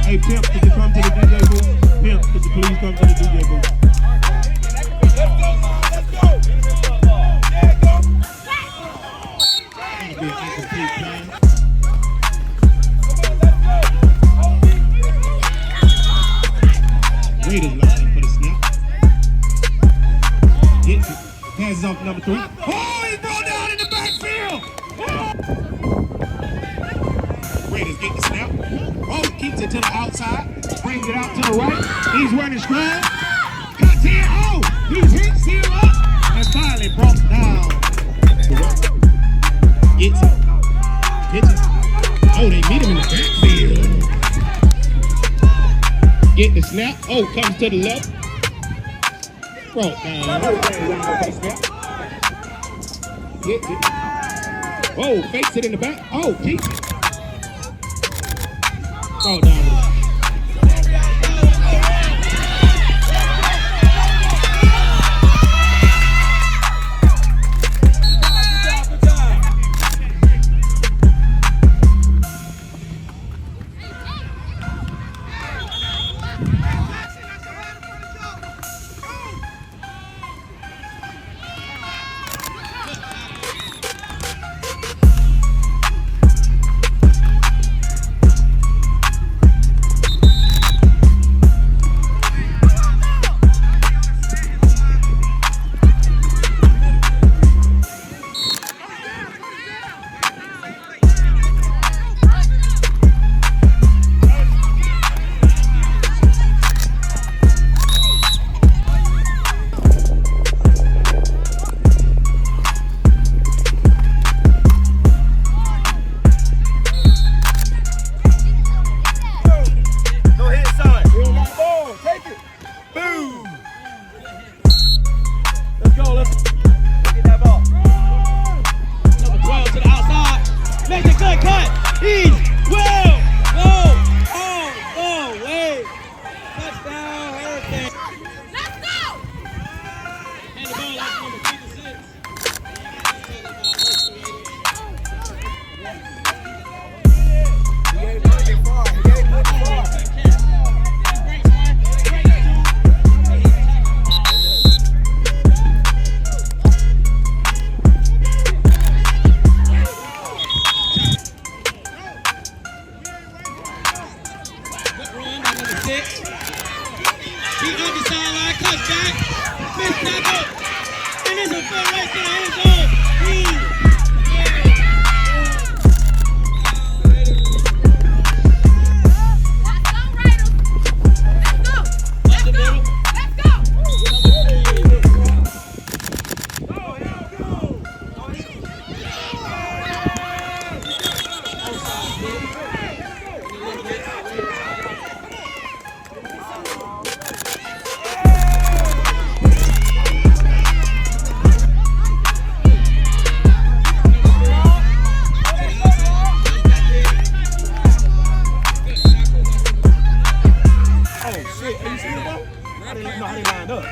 Hey, Pimp, could you come to the DJ booth? Pimp, could you please come to the DJ booth? Let's go! There you go! That'll be an incomplete plan. Raiders lining for the snap. Gets it. Passes off to number 3. Oh, he's brought down in the backfield! Raiders get the snap. Oh, keeps it to the outside. Brings it out to the right. He's running strong. Cuts in. Oh, he's hit, seal up. And finally brought down. Gets it. Pitches. Oh, they meet him in the backfield. Get the snap. Oh, comes to the left. Brought down. Gets it. Oh, fakes it in the back. Oh, keeps it. Brought down. I didn't know how they lined up.